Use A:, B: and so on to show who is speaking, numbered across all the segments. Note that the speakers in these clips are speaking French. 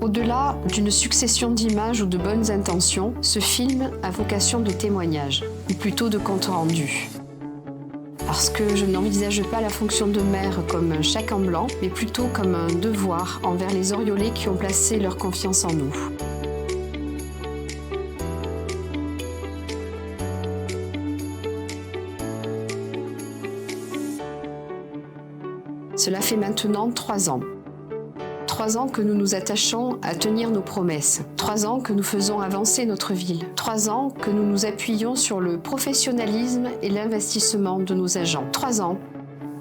A: Au-delà d'une succession d'images ou de bonnes intentions, ce film a vocation de témoignage, ou plutôt de compte-rendu. Parce que je n'envisage pas la fonction de mère comme un chèque en blanc, mais plutôt comme un devoir envers les Oriolais qui ont placé leur confiance en nous. Cela fait maintenant 3 ans. 3 ans que nous nous attachons à tenir nos promesses. 3 ans que nous faisons avancer notre ville. 3 ans que nous nous appuyons sur le professionnalisme et l'investissement de nos agents. 3 ans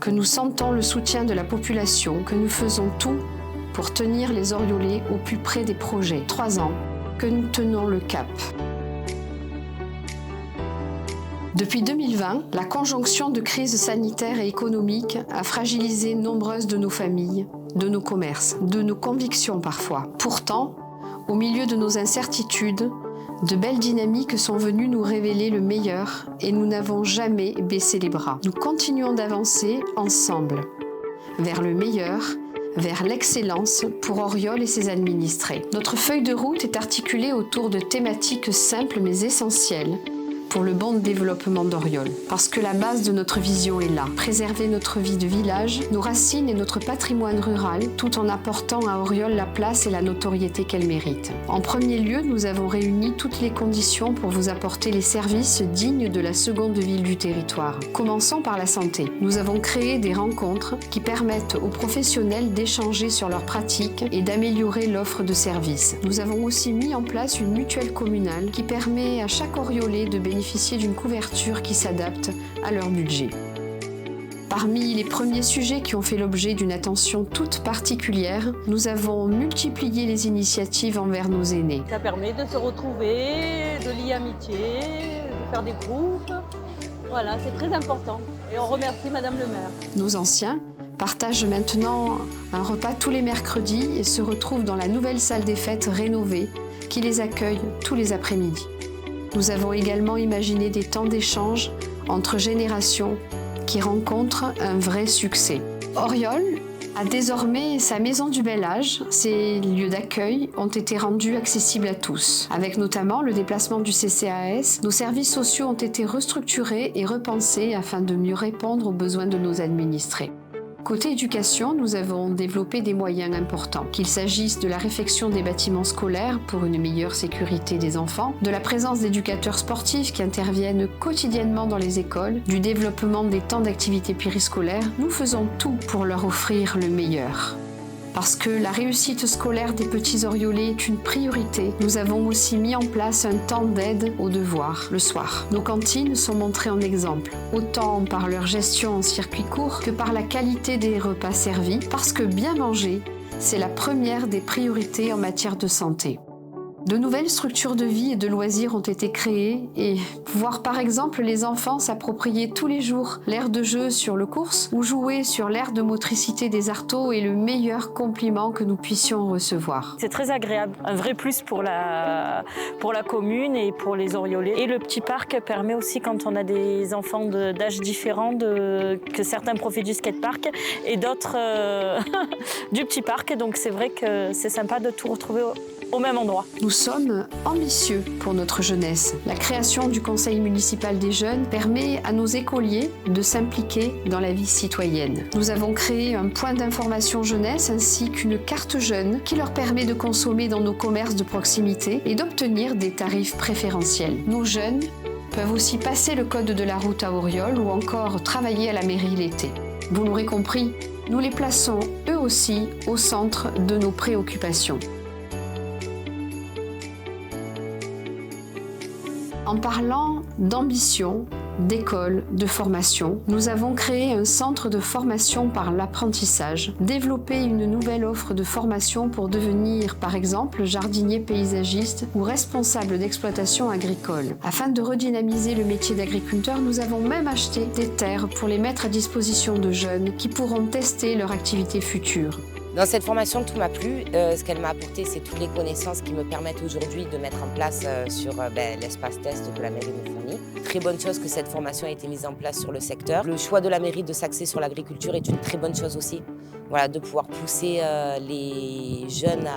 A: que nous sentons le soutien de la population, que nous faisons tout pour tenir les Oriolais au plus près des projets. 3 ans que nous tenons le cap. Depuis 2020, la conjonction de crises sanitaires et économiques a fragilisé nombreuses de nos familles, de nos commerces, de nos convictions parfois. Pourtant, au milieu de nos incertitudes, de belles dynamiques sont venues nous révéler le meilleur et nous n'avons jamais baissé les bras. Nous continuons d'avancer ensemble vers le meilleur, vers l'excellence pour Oriol et ses administrés. Notre feuille de route est articulée autour de thématiques simples mais essentielles pour le bon développement d'Oriol. Parce que la base de notre vision est là. Préserver notre vie de village, nos racines et notre patrimoine rural, tout en apportant à Oriol la place et la notoriété qu'elle mérite. En premier lieu, nous avons réuni toutes les conditions pour vous apporter les services dignes de la seconde ville du territoire. Commençons par la santé. Nous avons créé des rencontres qui permettent aux professionnels d'échanger sur leurs pratiques et d'améliorer l'offre de services. Nous avons aussi mis en place une mutuelle communale qui permet à chaque Oriolais de bénéficier d'une couverture qui s'adapte à leur budget. Parmi les premiers sujets qui ont fait l'objet d'une attention toute particulière, nous avons multiplié les initiatives envers nos aînés.
B: Ça permet de se retrouver, de lier amitié, de faire des groupes. Voilà, c'est très important. Et on remercie Madame le maire.
A: Nos anciens partagent maintenant un repas tous les mercredis et se retrouvent dans la nouvelle salle des fêtes rénovée qui les accueille tous les après-midi. Nous avons également imaginé des temps d'échange entre générations qui rencontrent un vrai succès. Oriol a désormais sa maison du bel âge. Ses lieux d'accueil ont été rendus accessibles à tous. Avec notamment le déplacement du CCAS, nos services sociaux ont été restructurés et repensés afin de mieux répondre aux besoins de nos administrés. Côté éducation, nous avons développé des moyens importants, qu'il s'agisse de la réfection des bâtiments scolaires pour une meilleure sécurité des enfants, de la présence d'éducateurs sportifs qui interviennent quotidiennement dans les écoles, du développement des temps d'activité périscolaire. Nous faisons tout pour leur offrir le meilleur. Parce que la réussite scolaire des petits Oriolais est une priorité, nous avons aussi mis en place un temps d'aide aux devoirs le soir. Nos cantines sont montrées en exemple, autant par leur gestion en circuit court que par la qualité des repas servis, parce que bien manger, c'est la première des priorités en matière de santé. De nouvelles structures de vie et de loisirs ont été créées et voir par exemple les enfants s'approprier tous les jours l'aire de jeu sur le course ou jouer sur l'aire de motricité des arceaux est le meilleur compliment que nous puissions recevoir.
C: C'est très agréable, un vrai plus pour la commune et pour les Oriolais. Et le petit parc permet aussi, quand on a des enfants d'âge différents, que certains profitent du skatepark et d'autres du petit parc. Donc c'est vrai que c'est sympa de tout retrouver au même endroit.
A: Nous sommes ambitieux pour notre jeunesse. La création du Conseil municipal des jeunes permet à nos écoliers de s'impliquer dans la vie citoyenne. Nous avons créé un point d'information jeunesse ainsi qu'une carte jeune qui leur permet de consommer dans nos commerces de proximité et d'obtenir des tarifs préférentiels. Nos jeunes peuvent aussi passer le code de la route à Oriol ou encore travailler à la mairie l'été. Vous l'aurez compris, nous les plaçons eux aussi au centre de nos préoccupations. En parlant d'ambition, d'école, de formation, nous avons créé un centre de formation par l'apprentissage, développé une nouvelle offre de formation pour devenir, par exemple, jardinier paysagiste ou responsable d'exploitation agricole. Afin de redynamiser le métier d'agriculteur, nous avons même acheté des terres pour les mettre à disposition de jeunes qui pourront tester leur activité future.
D: Dans cette formation, tout m'a plu. Ce qu'elle m'a apporté, c'est toutes les connaissances qui me permettent aujourd'hui de mettre en place sur l'espace test que la mairie nous fournit. Très bonne chose que cette formation a été mise en place sur le secteur. Le choix de la mairie de s'axer sur l'agriculture est une très bonne chose aussi. Voilà, de pouvoir pousser les jeunes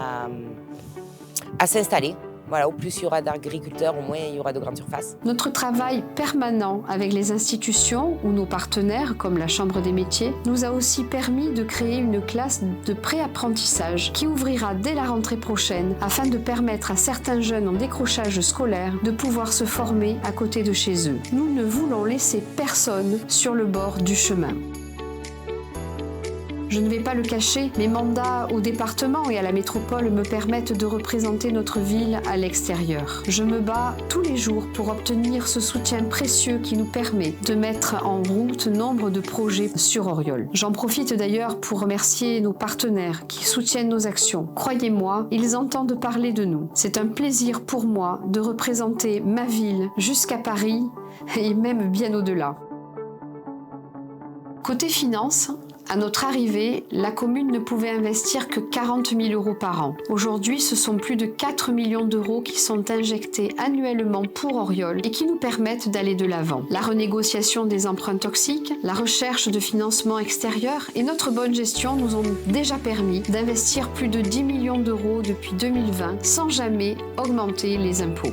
D: à s'installer. Voilà, au plus il y aura d'agriculteurs, au moins il y aura de grandes surfaces.
A: Notre travail permanent avec les institutions ou nos partenaires, comme la Chambre des métiers, nous a aussi permis de créer une classe de pré-apprentissage qui ouvrira dès la rentrée prochaine afin de permettre à certains jeunes en décrochage scolaire de pouvoir se former à côté de chez eux. Nous ne voulons laisser personne sur le bord du chemin. Je ne vais pas le cacher, mes mandats au département et à la métropole me permettent de représenter notre ville à l'extérieur. Je me bats tous les jours pour obtenir ce soutien précieux qui nous permet de mettre en route nombre de projets sur Auriol. J'en profite d'ailleurs pour remercier nos partenaires qui soutiennent nos actions. Croyez-moi, ils entendent parler de nous. C'est un plaisir pour moi de représenter ma ville jusqu'à Paris et même bien au-delà. Côté finances, à notre arrivée, la commune ne pouvait investir que 40 000 € par an. Aujourd'hui, ce sont plus de 4 millions d'euros qui sont injectés annuellement pour Auriol et qui nous permettent d'aller de l'avant. La renégociation des emprunts toxiques, la recherche de financement extérieur et notre bonne gestion nous ont déjà permis d'investir plus de 10 millions d'euros depuis 2020 sans jamais augmenter les impôts.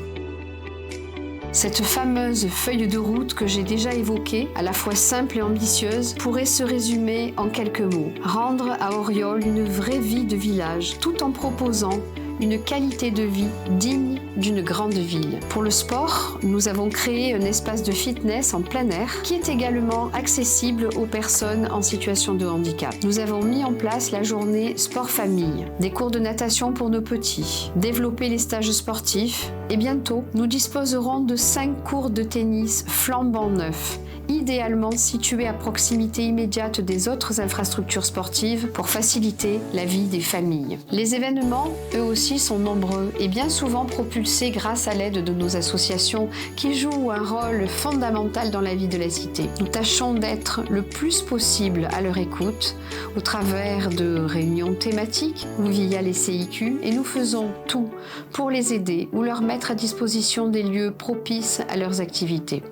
A: Cette fameuse feuille de route que j'ai déjà évoquée, à la fois simple et ambitieuse, pourrait se résumer en quelques mots. Rendre à Auriol une vraie vie de village, tout en proposant une qualité de vie digne d'une grande ville. Pour le sport, nous avons créé un espace de fitness en plein air qui est également accessible aux personnes en situation de handicap. Nous avons mis en place la journée sport-famille, des cours de natation pour nos petits, développé les stages sportifs et bientôt, nous disposerons de 5 cours de tennis flambant neufs, idéalement situés à proximité immédiate des autres infrastructures sportives pour faciliter la vie des familles. Les événements, eux aussi, sont nombreux et bien souvent propulsés grâce à l'aide de nos associations qui jouent un rôle fondamental dans la vie de la cité. Nous tâchons d'être le plus possible à leur écoute au travers de réunions thématiques ou via les CIQ et nous faisons tout pour les aider ou leur mettre à disposition des lieux propices à leurs activités.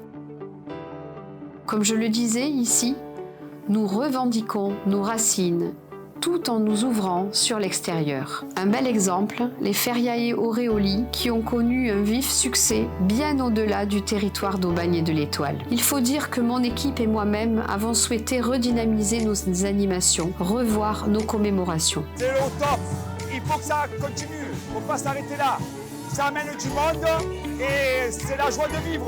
A: Comme je le disais ici, nous revendiquons nos racines tout en nous ouvrant sur l'extérieur. Un bel exemple, les Feriae Aureoli qui ont connu un vif succès bien au-delà du territoire d'Aubagne et de l'Étoile. Il faut dire que mon équipe et moi-même avons souhaité redynamiser nos animations, revoir nos commémorations.
E: C'est le top, il faut que ça continue, il ne faut pas s'arrêter là. Ça amène du monde et c'est la joie de vivre.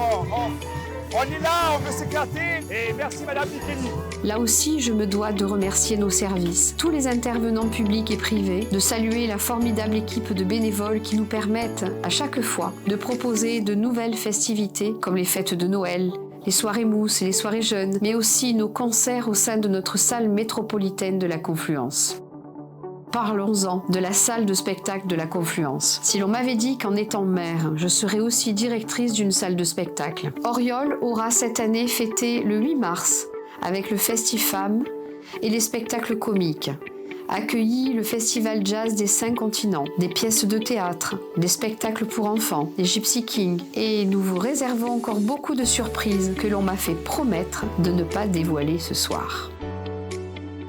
E: On est là, on veut s'éclater et merci Madame Pikeni.
A: Là aussi, je me dois de remercier nos services, tous les intervenants publics et privés, de saluer la formidable équipe de bénévoles qui nous permettent à chaque fois de proposer de nouvelles festivités comme les fêtes de Noël, les soirées mousses et les soirées jeunes, mais aussi nos concerts au sein de notre salle métropolitaine de la Confluence. Parlons-en de la salle de spectacle de la Confluence. Si l'on m'avait dit qu'en étant maire, je serais aussi directrice d'une salle de spectacle. Auriol aura cette année fêté le 8 mars avec le Festifam et les spectacles comiques, accueilli le Festival Jazz des 5 continents, des pièces de théâtre, des spectacles pour enfants, des Gypsy Kings, et nous vous réservons encore beaucoup de surprises que l'on m'a fait promettre de ne pas dévoiler ce soir.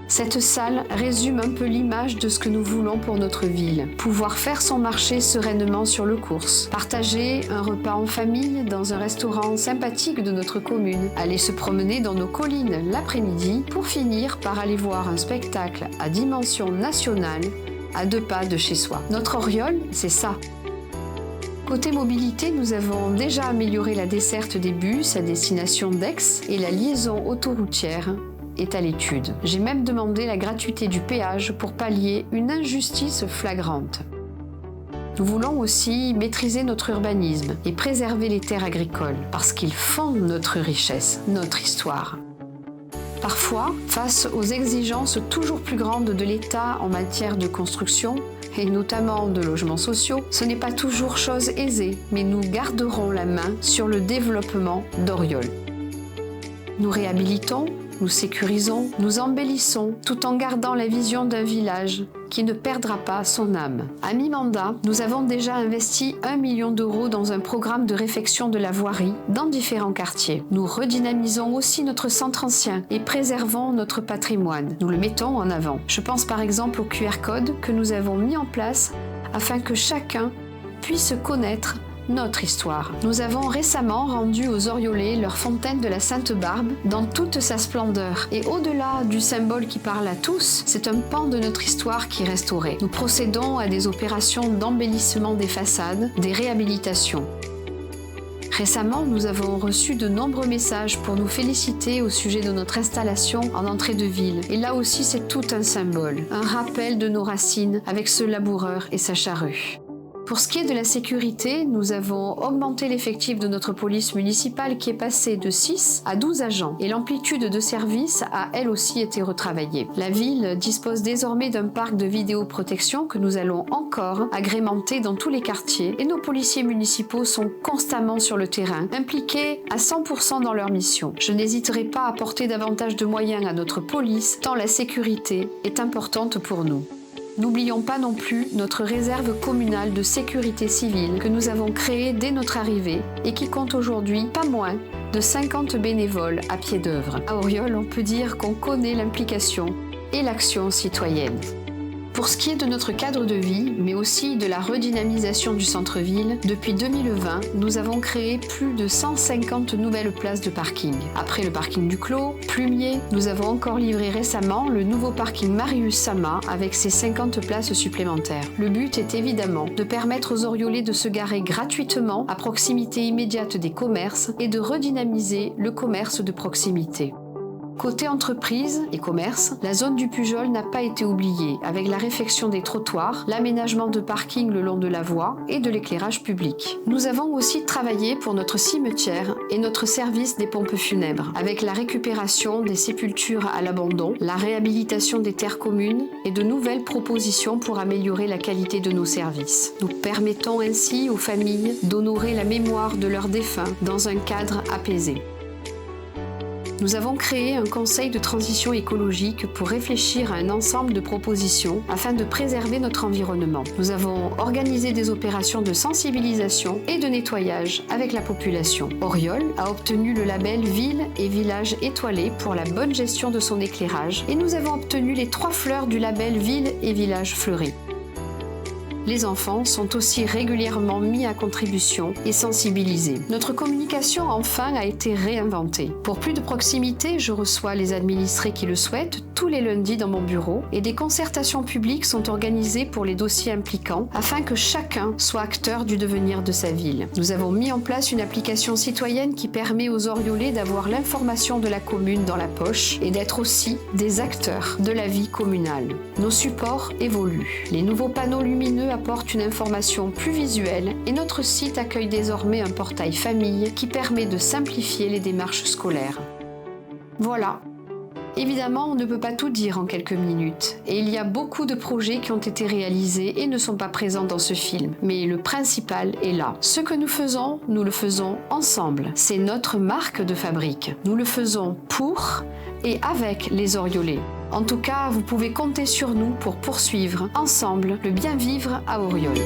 A: Cette salle résume un peu l'image de ce que nous voulons pour notre ville. Pouvoir faire son marché sereinement sur le cours, partager un repas en famille dans un restaurant sympathique de notre commune, aller se promener dans nos collines l'après-midi pour finir par aller voir un spectacle à dimension nationale à 2 pas de chez soi. Notre Auriol, c'est ça. Côté mobilité, nous avons déjà amélioré la desserte des bus à destination d'Aix et la liaison autoroutière est à l'étude. J'ai même demandé la gratuité du péage pour pallier une injustice flagrante. Nous voulons aussi maîtriser notre urbanisme et préserver les terres agricoles parce qu'ils font notre richesse, notre histoire. Parfois, face aux exigences toujours plus grandes de l'État en matière de construction, et notamment de logements sociaux, ce n'est pas toujours chose aisée, mais nous garderons la main sur le développement d'Auriol. Nous réhabilitons, nous sécurisons, nous embellissons, tout en gardant la vision d'un village qui ne perdra pas son âme. À mi-mandat, nous avons déjà investi 1 million d'euros dans un programme de réfection de la voirie dans différents quartiers. Nous redynamisons aussi notre centre ancien et préservons notre patrimoine. Nous le mettons en avant. Je pense par exemple au QR code que nous avons mis en place afin que chacun puisse connaître notre histoire. Nous avons récemment rendu aux Oriolais leur fontaine de la Sainte Barbe dans toute sa splendeur. Et au-delà du symbole qui parle à tous, c'est un pan de notre histoire qui est restauré. Nous procédons à des opérations d'embellissement des façades, des réhabilitations. Récemment, nous avons reçu de nombreux messages pour nous féliciter au sujet de notre installation en entrée de ville. Et là aussi, c'est tout un symbole, un rappel de nos racines avec ce laboureur et sa charrue. Pour ce qui est de la sécurité, nous avons augmenté l'effectif de notre police municipale qui est passé de 6 à 12 agents et l'amplitude de service a elle aussi été retravaillée. La ville dispose désormais d'un parc de vidéoprotection que nous allons encore agrémenter dans tous les quartiers et nos policiers municipaux sont constamment sur le terrain, impliqués à 100% dans leur mission. Je n'hésiterai pas à apporter davantage de moyens à notre police tant la sécurité est importante pour nous. N'oublions pas non plus notre réserve communale de sécurité civile que nous avons créée dès notre arrivée et qui compte aujourd'hui pas moins de 50 bénévoles à pied d'œuvre. À Auriol, on peut dire qu'on connaît l'implication et l'action citoyenne. Pour ce qui est de notre cadre de vie, mais aussi de la redynamisation du centre-ville, depuis 2020, nous avons créé plus de 150 nouvelles places de parking. Après le parking du Clos, Plumier, nous avons encore livré récemment le nouveau parking Marius Sama avec ses 50 places supplémentaires. Le but est évidemment de permettre aux Oriolais de se garer gratuitement à proximité immédiate des commerces et de redynamiser le commerce de proximité. Côté entreprise et commerce, la zone du Pujol n'a pas été oubliée, avec la réfection des trottoirs, l'aménagement de parking le long de la voie et de l'éclairage public. Nous avons aussi travaillé pour notre cimetière et notre service des pompes funèbres, avec la récupération des sépultures à l'abandon, la réhabilitation des terres communes et de nouvelles propositions pour améliorer la qualité de nos services. Nous permettons ainsi aux familles d'honorer la mémoire de leurs défunts dans un cadre apaisé. Nous avons créé un conseil de transition écologique pour réfléchir à un ensemble de propositions afin de préserver notre environnement. Nous avons organisé des opérations de sensibilisation et de nettoyage avec la population. Auriol a obtenu le label Ville et Village étoilé pour la bonne gestion de son éclairage et nous avons obtenu les 3 fleurs du label Ville et Village fleuri. Les enfants sont aussi régulièrement mis à contribution et sensibilisés. Notre communication, enfin, a été réinventée. Pour plus de proximité, je reçois les administrés qui le souhaitent tous les lundis dans mon bureau et des concertations publiques sont organisées pour les dossiers impliquants afin que chacun soit acteur du devenir de sa ville. Nous avons mis en place une application citoyenne qui permet aux Oriolais d'avoir l'information de la commune dans la poche et d'être aussi des acteurs de la vie communale. Nos supports évoluent. Les nouveaux panneaux lumineux apporte une information plus visuelle et notre site accueille désormais un portail famille qui permet de simplifier les démarches scolaires. Voilà. Évidemment, on ne peut pas tout dire en quelques minutes et il y a beaucoup de projets qui ont été réalisés et ne sont pas présents dans ce film. Mais le principal est là. Ce que nous le faisons ensemble. C'est notre marque de fabrique. Nous le faisons pour et avec les Oriolais. En tout cas, vous pouvez compter sur nous pour poursuivre ensemble le bien vivre à Auriol.